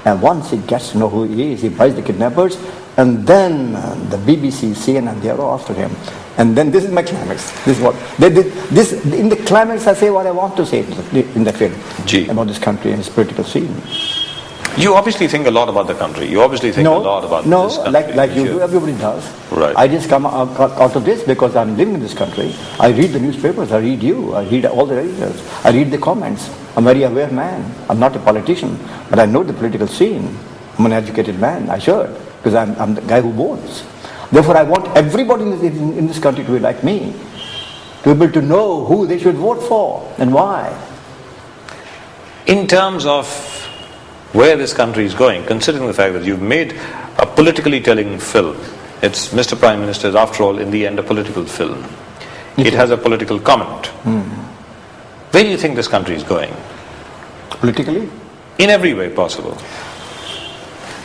And once he gets to know who he is, he buys the kidnappers, and then the BBC, CNN, they are all after him. And then this is my climax. This is what they did. This in the climax, I say what I want to say in the film about this country and its political scene. You obviously think a lot about the country. You obviously think a lot about this country. No, like you do, everybody does. Right. I just come out of this because I'm living in this country. I read the newspapers, I read you, I read all the editors, I read the comments. I'm a very aware man. I'm not a politician, but I know the political scene. I'm an educated man, I should, because I'm the guy who votes. Therefore, I want everybody in this country to be like me, to be able to know who they should vote for and why. In terms of where this country is going, considering the fact that you've made a politically telling film, it's Mr. Prime Minister is, after all, in the end, a political film. It has a political comment. Where do you think this country is going? Politically? In every way possible.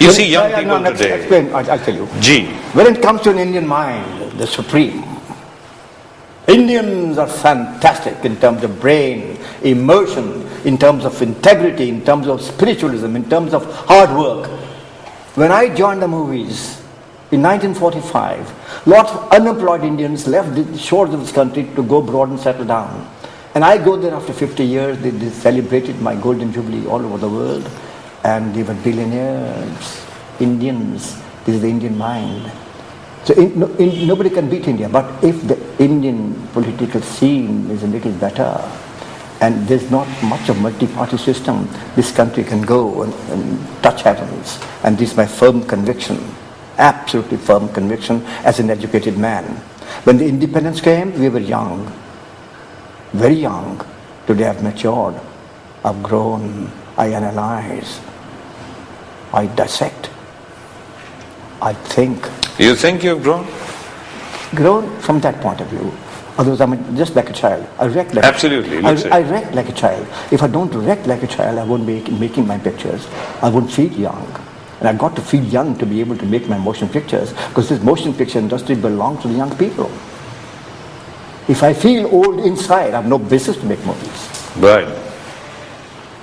You see young people today. Explain, I'll tell you. When it comes to an Indian mind, the supreme, Indians are fantastic in terms of brain, emotion, in terms of integrity, in terms of spiritualism, in terms of hard work. When I joined the movies in 1945, lots of unemployed Indians left the shores of this country to go abroad and settle down. And I go there after 50 years, they celebrated my Golden Jubilee all over the world, and they were billionaires, Indians. This is the Indian mind. So nobody can beat India, but if the Indian political scene is a little better, and there's not much of multi-party system, this country can go and touch heavens. And this is my firm conviction, absolutely firm conviction as an educated man. When the independence came, we were young, very young. Today I've matured, I've grown, I analyze, I dissect, I think. You think you've grown? Grown from that point of view. Otherwise, I'm just like a child. I react like Absolutely. I react like a child. If I don't react like a child, I won't be making my pictures. I won't feel young. And I've got to feel young to be able to make my motion pictures, because this motion picture industry belongs to the young people. If I feel old inside, I have no business to make movies. Right.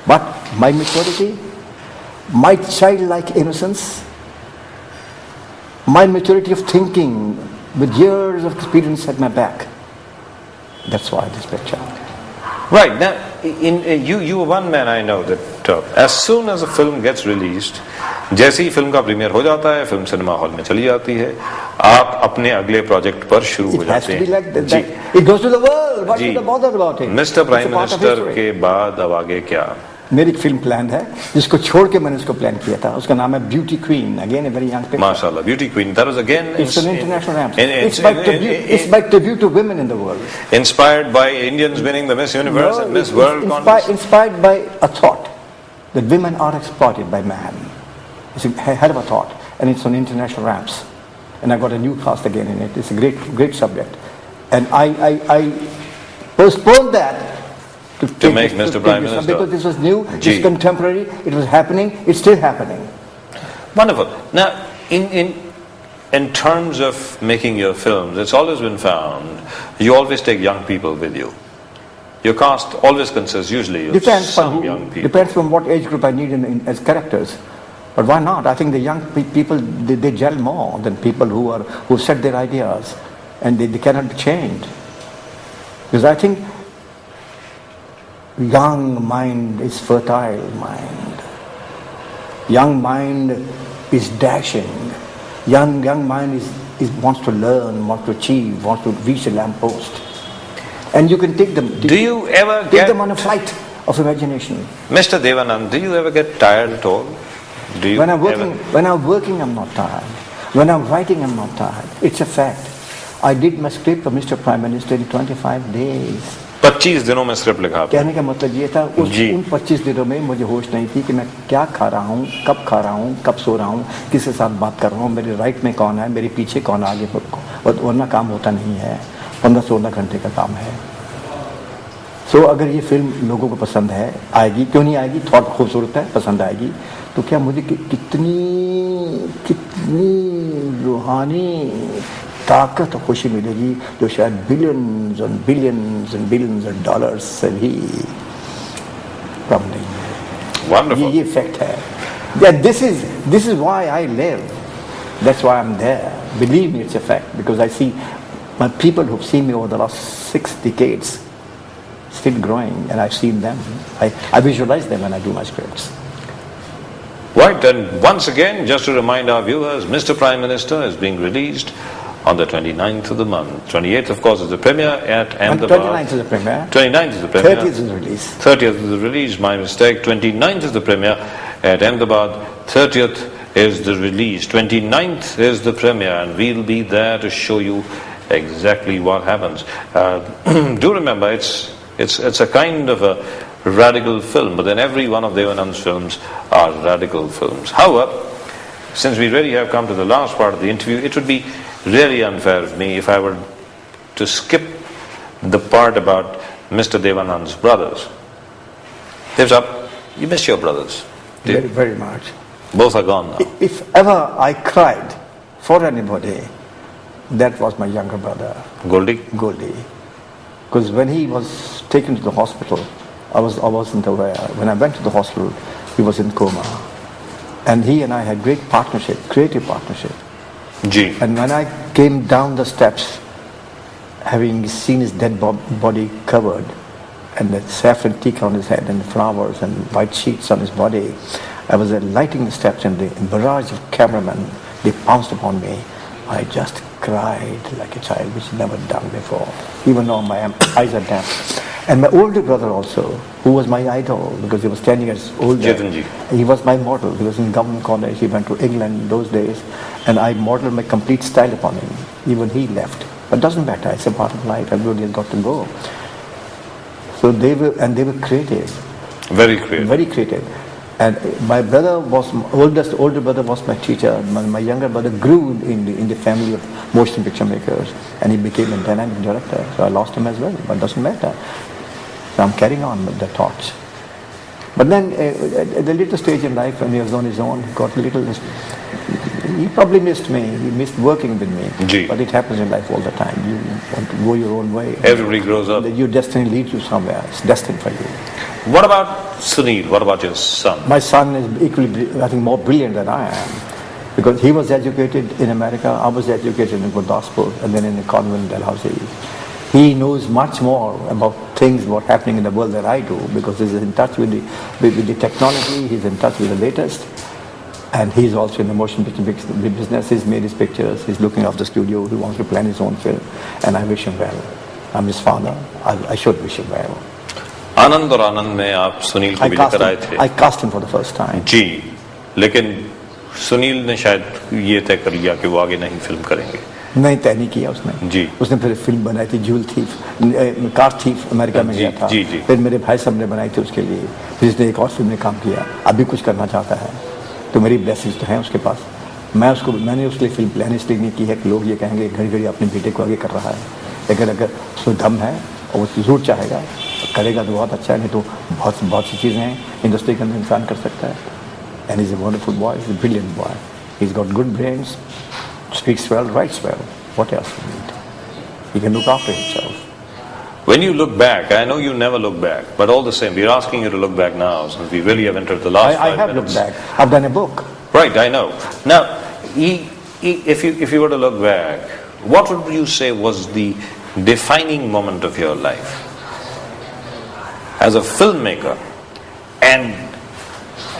But my maturity, my childlike innocence, my maturity of thinking with years of experience at my back, that's why this picture. Right. Now, you are one man I know that as soon as a film gets released, जैसे ही film का premiere हो जाता है, film cinema hall में चली जाती है, आप अपने अगले प्रोजेक्ट पर शुरू हो जाते हैं. It goes to the world. Why should I bother about it? Mister prime minister के बाद अब आगे क्या? मेरी एक फिल्म प्लान है, जिसको छोड़ के मैंने उसको प्लान किया था. उसका नाम है beauty queen. Again a very young picture. माशाल्लाह, beauty queen. That was again. It's an international ramp. It's by tribute to women in the world. Inspired by Indians winning the Miss Universe and Miss World contest. Inspired by a thought that women are exploited by man. It's a hell of a thought, and it's on international ramps. And I got a new cast again in it. It's a great subject, and I postponed that. To make Mr. Prime Minister. Because this was new, it's contemporary, it was happening, it's still happening. Wonderful. Now, in terms of making your films, it's always been found, you always take young people with you. Your cast always consists usually of some young people. Depends on what age group I need as characters. But why not? I think the young people, they gel more than people who set their ideas, and they cannot be changed. Because I think young mind is fertile mind. Young mind is dashing. Young mind wants to learn, wants to achieve, wants to reach a lamppost. And you can take them. Take them on a flight of imagination. Mr. Devanand, do you ever get tired at all? When I'm working, I'm not tired. When I'm writing, I'm not tired. It's a fact. I did my script for Mr. Prime Minister in 25 days. 25 दिनों में script लिखा आपने? कहने का मतलब ये था उन 25 दिनों में मुझे होश नहीं थी कि मैं क्या खा रहा हूँ, कब खा रहा हूँ, कब सो रहा हूँ, किसके साथ बात कर रहा हूँ, मेरे राइट में कौन है, मेरे पीछे कौन, आगे वरना काम होता नहीं है। 15-16 घंटे का काम है। सो अगर ये फिल्म लोगों को पसंद है, आएगी, क्यों नहीं आएगी, थॉट खूबसूरत है, पसंद आएगी, तो क्या मुझे कितनी रूहानी ताकत और खुशी मिलेगी जो शायद billions and billions and billions of dollars से भी कम नहीं है। ये फैक्ट है। This is why I live, that's why I am there, believe me, it's a fact, because I see my people who have seen me over the last 6 decades still growing, and I've seen them. I visualize them when I do my scripts. Right, and once again, just to remind our viewers, Mr. Prime Minister is being released on the 29th of the month. 28th, of course, is the premiere at Ahmedabad. 29th is the premiere. 29th is the premiere. 30th is the release. 30th is the release, my mistake. 29th is the premiere at Ahmedabad. 30th is the release. 29th is the premiere, and we'll be there to show you exactly what happens. Do remember, it's a kind of a radical film, but then every one of Devanand's films are radical films. However, since we really have come to the last part of the interview, it would be really unfair of me if I were to skip the part about Mr. Devanand's brothers. Devs up, you miss your brothers? Very, very much. Both are gone now. If ever I cried for anybody, that was my younger brother. Goldie? Goldie. Because when he was taken to the hospital, I wasn't aware. When I went to the hospital, he was in coma. And he and I had great partnership, creative partnership. Gee. And when I came down the steps, having seen his dead body covered, and the saffron tick on his head, and flowers and white sheets on his body, I was lighting the steps, and the barrage of cameramen, they pounced upon me. I just cried like a child, which never done before, even though my eyes are damp. And my older brother also, who was my idol, because he was 10 years older. He was my model. He was in government college. He went to England those days, and I modeled my complete style upon him. Even he left. But it doesn't matter. It's a part of life. Everybody has got to go. So they were creative. Very creative. Very creative. And my brother was, older brother was my teacher. My younger brother grew in the family of motion picture makers, and he became a dynamic director. So I lost him as well, but it doesn't matter. So I'm carrying on with the torch. But then at the later stage in life, when he was on his own, he got a little, he probably missed me. He missed working with me. Gee. But it happens in life all the time. You want to go your own way. Everybody grows up. Your destiny leads you somewhere. It's destined for you. What about Sunil? What about your son? My son is equally, I think, more brilliant than I am. Because he was educated in America, I was educated in Gurdaspur, and then in a convent in Dalhousie. He knows much more about things, what's happening in the world than I do, because he's in touch with the technology, he's in touch with the latest, and he's also in the motion picture business. He's made his pictures, he's looking after the studio, he wants to plan his own film, and I wish him well. I'm his father, I should wish him well. आनंद और आनंद में आप सुनील को भी लेकर आए थे। I cast him for the first time. जी, लेकिन सुनील ने शायद ये तय कर लिया कि वो आगे नहीं फिल्म करेंगे। नहीं, तय नहीं किया उसने। जी। उसने फिर फिल्म बनाई थी joule thief, car thief, America में गया था। जी जी। फिर मेरे भाई साहब ने बनाई थी उसके लिए, फिर इसने एक और फिल्म में काम किया, अभी कुछ करना चाहता है, तो मेरी ब्लेसिंग्स तो हैं उसके पास। मैंने उसके लिए फिल्म प्लान इसलिए नहीं की है कि लोग ये कहेंगे घड़ी घड़ी अपने बेटे को आगे कर रहा है, लेकिन अगर उसको दम है और वो जरूर चाहेगा, करेगा तो बहुत अच्छा है, नहीं तो बहुत सी चीज़ें हैं इंडस्ट्री के अंदर इंसान कर सकता है। And is a wonderful boy, is a brilliant boy, he is got good brains, speaks well, writes well. What else do you need? He can look after himself. When you look back, I know you never look back, but all the same, we're asking you to look back now, since we really have entered the last 5 minutes. I have looked back. I've done a book. Right, I know. Now, if you were to look back, what would you say was the defining moment of your life? As a filmmaker and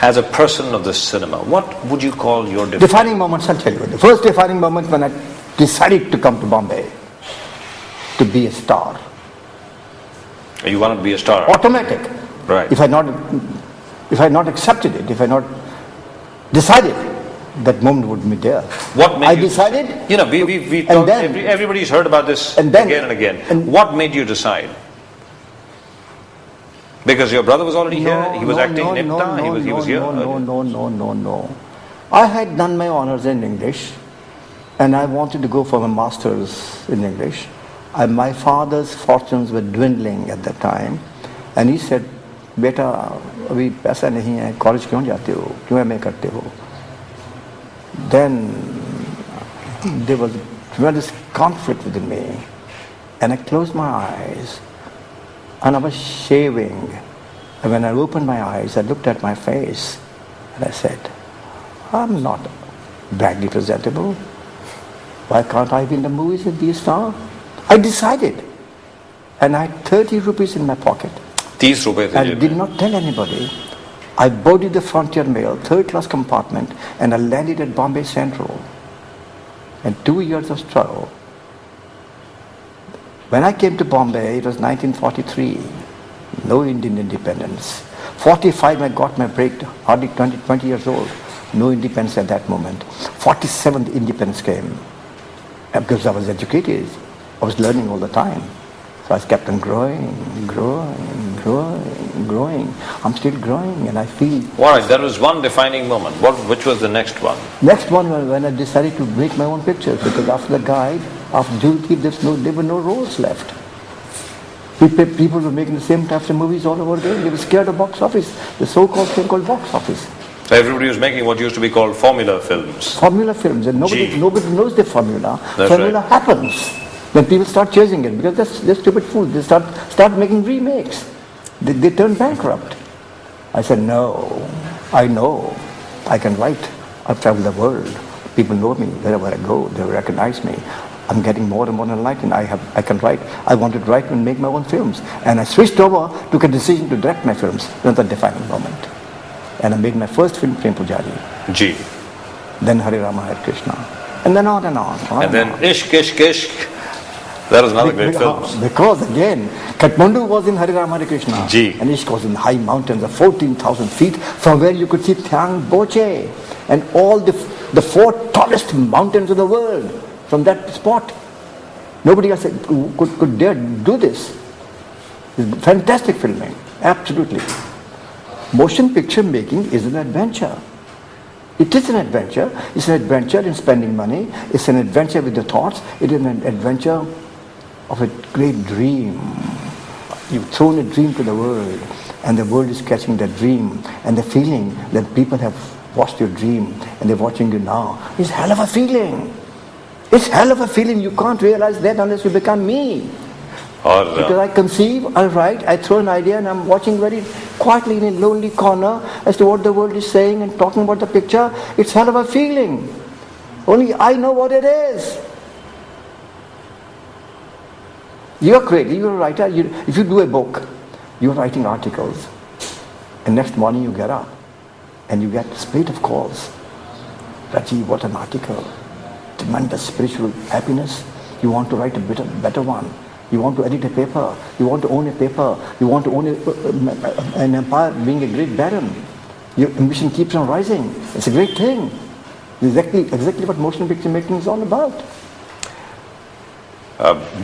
as a person of the cinema, what would you call your defining moments? I'll tell you. The first defining moment when I decided to come to Bombay to be a star. You wanted to be a star? Automatic. Right. If I not accepted it, if I not decided, that moment would be there. What made I you decided. You know, we talked, everybody's heard about this again and again. What made you decide? Because your brother was already here. He was acting Nipta. He was here. No. I had done my honors in English, and I wanted to go for my masters in English. My father's fortunes were dwindling at that time, and he said, "Beta, abhi paisa nahi hai. College क्यों जाते हो? क्यों MA करते हो?" Then there was tremendous conflict within me, and I closed my eyes, and I was shaving. And when I opened my eyes, I looked at my face, and I said, "I'm not badly presentable. Why can't I be in the movies and be a star?" I decided, and I had 30 rupees in my pocket. 30 rupees. I did not tell anybody. I boarded the Frontier Mail, third-class compartment, and I landed at Bombay Central. And 2 years of struggle. When I came to Bombay, it was 1943. No Indian independence. 45, I got my break, hardly 20 years old. No independence at that moment. 47, the independence came. Because I was educated. I was learning all the time. So I kept on growing. I'm still growing, and I feel... All right, there was one defining moment. Which was the next one? Next one, when I decided to make my own pictures, because after the Guide, after Duty, there were no roles left. People were making the same types of movies all over again. They were scared of box office, the so-called thing called box office. So everybody was making what used to be called formula films. Formula films, and nobody knows the formula. That's formula right. happens. Then people start chasing it, because they're stupid fools. They start making remakes. They turn bankrupt. I said, no, I know. I can write. I've traveled the world. People know me. Wherever I go, they recognize me. I'm getting more and more enlightened. I can write. I wanted to write and make my own films. And I switched over, took a decision to direct my films. That was the defining moment. And I made my first film, Prem Pujari. Ji. Then Hare Rama, Hare Krishna. And then on and on. And then Ishq, Ishq, Ishq. That was another great film. Because again, Kathmandu was in Hare Rama, Hare Krishna. Ji. And Ishq was in high mountains of 14,000 feet, from where you could see Thang Boche and all the 4 tallest mountains of the world from that spot. Nobody else could dare do this. It's fantastic filming, absolutely. Motion picture making is an adventure. It is an adventure. It's an adventure in spending money. It's an adventure with the thoughts. It is an adventure of a great dream. You've thrown a dream to the world, and the world is catching that dream, and the feeling that people have watched your dream and they're watching you now is hell of a feeling. It's hell of a feeling. You can't realize that unless you become me. Because I conceive, I write, I throw an idea, and I'm watching very quietly in a lonely corner as to what the world is saying and talking about the picture. It's hell of a feeling. Only I know what it is. You're creative, you're a writer. If you do a book, you're writing articles, and next morning you get up and you get a spate of calls. Raji, what an article. Tremendous spiritual happiness. You want to write a better one. You want to edit a paper. You want to own a paper. You want to own an empire, being a great baron. Your ambition keeps on rising. It's a great thing. Exactly what motion picture making is all about.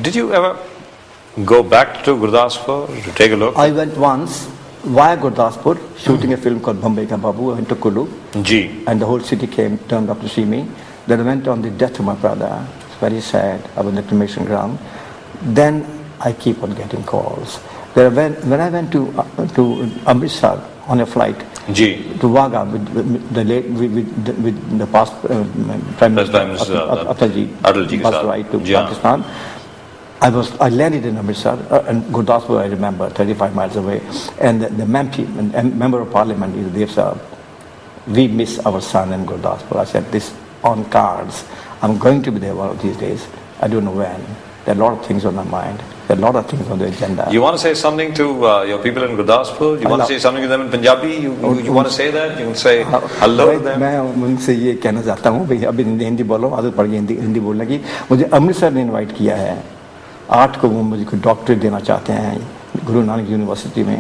Did you ever go back to Gurdaspur to take a look? I went once via Gurdaspur, shooting a film called Bombay Ka Babu. I went to Kulu. Ji. And the whole city turned up to see me. Then I went on the death of my brother. It's very sad. I was on the cremation ground. Then I keep on getting calls. When I went to Amritsar on a flight to Wagah with the past Prime Minister Atalji bus ride to Pakistan, I landed in Amritsar, and Gurdaspur I remember, 35 miles away, and the member of parliament, they said, "We miss our son in Gurdaspur." I said, "This on cards. I'm going to be there one of these days. I don't know when. There are a lot of things on my mind. There are a lot of things on the agenda." You want to say something to your people in Gurdaspur? You want to say something to them in Punjabi? You want to say that? You can say hello to them? मैं उनसे ये कहना चाहता हूँ भाई, अभी हिंदी बोलो, आदत पड़ गई हिंदी बोलने की। मुझे अमृतसर ने इनवाइट किया है। 8 को वो मुझे डॉक्टरेट देना चाहते हैं गुरु नानक यूनिवर्सिटी में।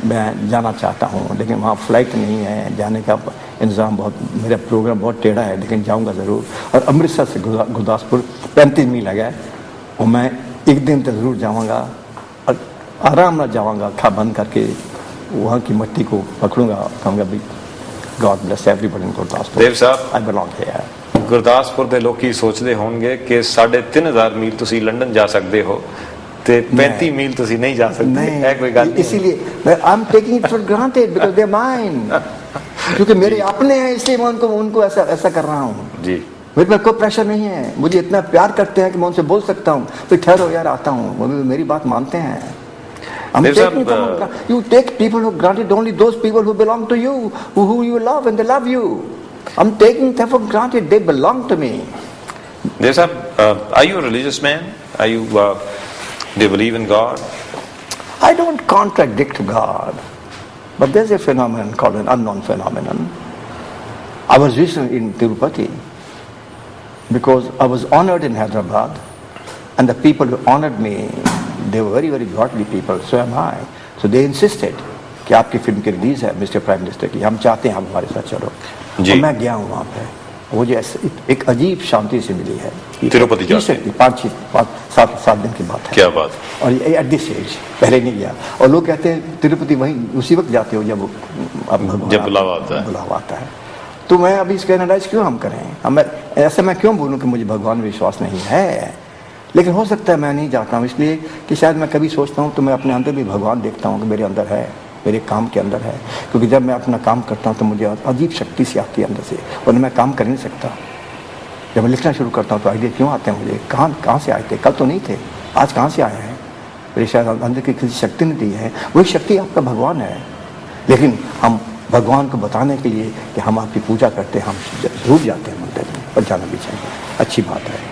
मैं जाना चाहता हूँ, लेकिन वहाँ फ्लाइट नहीं है, जाने का इंतज़ाम बहुत, मेरा प्रोग्राम बहुत टेढ़ा है, लेकिन जाऊँगा ज़रूर। और अमृतसर से गुरदासपुर 35 मील है, और मैं एक दिन तक ज़रूर जाऊँगा और आराम ਨਾਲ जाऊँगा, खा बंद करके वहाँ की मिट्टी को पकड़ूंगा, कहूँगा भाई god bless everybody in Gurdaspur. Dev Sahab, I belong here. Gurdaspur ਦੇ ਲੋਕੀ ਸੋਚਦੇ ਹੋਣਗੇ ਕਿ 3500 ਮੀਲ ਤੁਸੀਂ ਲੰਡਨ ਜਾ ਸਕਦੇ ਹੋ ਤੇ 35 ਮੀਲ ਤੁਸੀਂ ਨਹੀਂ ਜਾ ਸਕਦੇ। ਇਹ ਕੋਈ ਗੱਲ ਨਹੀਂ, इसीलिए I am taking it for granted because they are mine, क्योंकि मेरे अपने हैं, इसलिए मैं उनको ऐसा कर रहा हूँ जी। मेरे पर कोई प्रेशर नहीं है, मुझे इतना प्यार करते हैं कि मैं उनसे बोल सकता हूँ तो ठहरो यार आता हूँ, वो मेरी बात मानते हैं। You take people who granted, only those people who belong to you, who you love and they love you. I'm taking them for granted, they belong to me. Yes, sir. Are you a religious man? Are you, do you believe in God? I don't contradict God, but there's a phenomenon called an unknown phenomenon. I was recently in Tirupati because I was honored in Hyderabad, and the people who honored me, they were very, very godly people, so am I. So they insisted कि आपकी film की release है mister prime minister की, हम चाहते हैं आप हमारे साथ चलो। तो मैं गया हूँ वहाँ पे, वो जो एक अजीब शांति से मिली है। तिरुपति जाके 5-7 दिन की बात है। क्या बात। और ये एट दिस एज, पहले नहीं गया। और लोग कहते हैं तिरुपति वहीं उसी वक्त जाते हो जब बुलावा आता है। तो मैं अभी इसका एनालाइज क्यों हम करें, ऐसा मैं क्यों बोलूँ कि मुझे भगवान में विश्वास नहीं है, लेकिन हो सकता है मैं नहीं जाता हूँ इसलिए कि शायद मैं कभी सोचता हूँ तो मैं अपने अंदर भी भगवान देखता हूँ कि मेरे अंदर है, मेरे काम के अंदर है। क्योंकि जब मैं अपना काम करता हूँ तो मुझे अजीब शक्ति सी आती है अंदर से, और मैं काम कर नहीं सकता। जब मैं लिखना शुरू करता हूँ तो आइडिया क्यों आते हैं मुझे, कहाँ से आए थे, कल तो नहीं थे, आज कहाँ से आए हैं, मेरे शायद अंदर की किसी शक्ति ने दी है। वही शक्ति आपका भगवान है, लेकिन हम भगवान को बताने के लिए कि हम आपकी पूजा करते हैं, हम जरूर जाते हैं मंदिर में, और जाना भी चाहिए, अच्छी बात है।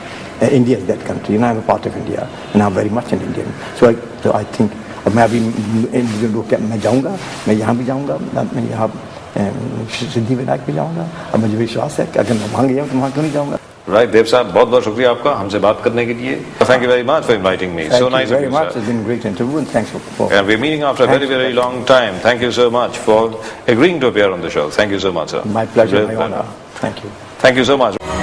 India is that country, and I'm a part of India, and I'm very much an Indian. So I think, और मैं अभी मैं जाऊँगा, मैं यहाँ भी जाऊँगा, मैं यहाँ सिद्धि विनायक भी जाऊँगा, और मुझे विश्वास है कि अगर मैं वहाँ गया तो वहाँ क्यों नहीं जाऊँगा। Right, देव साहब, बहुत बहुत शुक्रिया आपका हमसे बात करने के लिए। Thank you very much for inviting me. So nice of you, sir. Thank you very much. It's been a great interview, and thanks for. And we're meeting after a very, very long time. Thank you so much for agreeing to appear on the show. Thank you so much, sir. My pleasure, my honor. Thank you. Thank you so much.